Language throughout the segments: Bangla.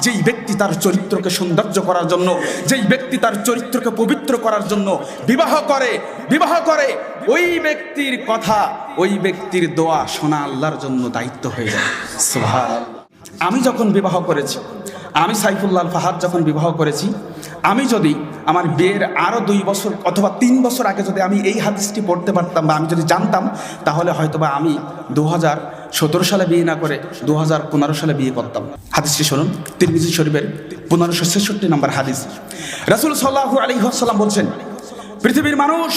যেই ব্যক্তি তার চরিত্রকে সৌন্দর্য করার জন্য, যেই ব্যক্তি তার চরিত্রকে পবিত্র করার জন্য বিবাহ করে ওই ব্যক্তির কথা, ওই ব্যক্তির দোয়া শোনা আল্লাহর জন্য দায়িত্ব হয়ে যায়। সুবহানাল্লাহ। আমি যখন বিবাহ করেছি, আমি সাইফুল্লাহ আল ফাহাদ যখন বিবাহ করেছি, আমি যদি আমার বিয়ের আরও 2 বছর অথবা 3 বছর আগে যদি আমি এই হাদিসটি পড়তে পারতাম বা আমি যদি জানতাম, তাহলে হয়তোবা আমি 2017 সালে বিয়ে না করে 2015 সালে বিয়ে করতাম। হাদিসটি শুনুন, তিরমিজি শরীফের 1566 নম্বর হাদিস। রাসূল সাল্লাল্লাহু আলাইহি ওয়াসাল্লাম বলছেন, পৃথিবীর মানুষ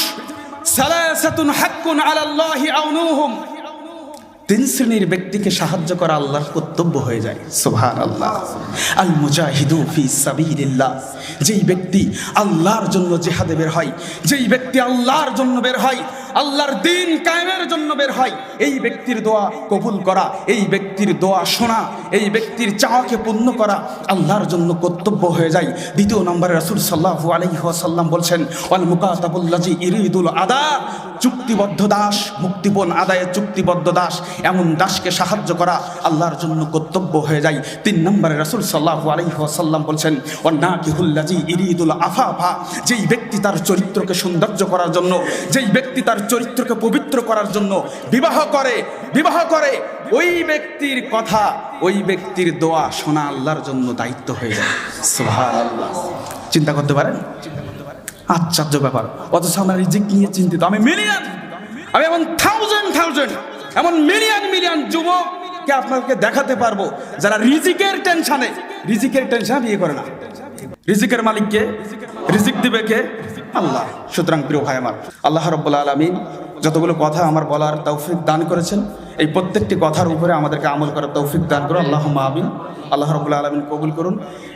সালাসাতুন হাক্কুন আলাল্লাহি আউনুহুম, 3 শ্রেণীর ব্যক্তিকে সাহায্য করা আল্লাহর কর্তব্য হয়ে যায়। সুবহানাল্লাহ। আল মুজাহিদু ফি সাবিলিল্লাহ, যেই ব্যক্তি আল্লাহর জন্য জিহাদে বের হয়, যেই ব্যক্তি আল্লাহর জন্য বের হয়, আল্লাহর দ্বীন কায়েমের জন্য বের হয়, এই ব্যক্তির দোয়া কবুল করা, এই ব্যক্তির দোয়া শোনা, এই ব্যক্তির চাওয়াকে পূর্ণ করা আল্লাহর জন্য কর্তব্য হয়ে যায়। 2 নম্বরে রাসূল সাল্লাল্লাহু আলাইহি ওয়াসাল্লাম বলছেন, ওয়াল মুকাতাবুল্লাযী ইরিদুল আদা, চুক্তিবদ্ধ দাস, মুক্তিপণ আদায়ে চুক্তিবদ্ধ দাস, এমন দাসকে সাহায্য করা আল্লাহর জন্য কর্তব্য হয়ে যায়। 3 নম্বরে রাসূল সাল্লাল্লাহু আলাইহি ওয়াসাল্লাম বলছেন, ওয়ান্নাকিহুল্লাযী ইরিদুল আফাফা, যেই ব্যক্তি তার চরিত্রকে সৌন্দর্য করার জন্য, যেই ব্যক্তি তার চরিত্রকে পবিত্র করার জন্য বিবাহ করে ওই ব্যক্তির কথা, ওই ব্যক্তির দোয়া শোনা আল্লাহর জন্য দায়িত্ব হয়ে যায়। সুবহানাল্লাহ। চিন্তা করতে পারেন, আশ্চর্য ব্যাপার। অথচ আমরা রিজিক নিয়ে চিন্তিত। আমি এমন থাউজেন্ড এমন মিলিয়ন যুবককে আপনাকে দেখাতে পারবো যারা রিজিকের টেনশনে বিয়ে করে না। রিজিকের মালিককে, রিজিক দিবে কে? আল্লাহ। সুতরাং প্রিয় ভাই আমার, আল্লাহ রাব্বুল আলামিন যতগুলো কথা আমার বলার তৌফিক দান করেছেন, এই প্রত্যেকটি কথার উপরে আমাদেরকে আমল করার তৌফিক দান করুন। আল্লাহুম্মা আমিন। আল্লাহ রাব্বুল আলামিন কবুল করুন,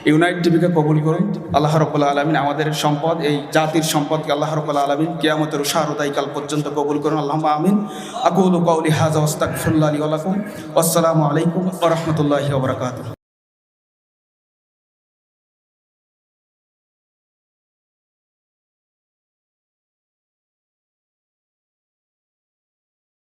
ইউনাইট টিভিকে কবুল করুন। আল্লাহ রাব্বুল আলামিন আমাদের সম্পদ, এই জাতির সম্পদকে আল্লাহ রাব্বুল আলামিন কিয়ামতের উশারদাইকাল পর্যন্ত কবুল করুন। আল্লাহুম্মা আমিন। আকুলু কাওলি হাযা ওয়াস্তাগফিরুল্লাহ লি ওয়া লাকুম। আসসালামু আলাইকুম ওয়া রাহমাতুল্লাহি ওয়া বারাকাতুহু।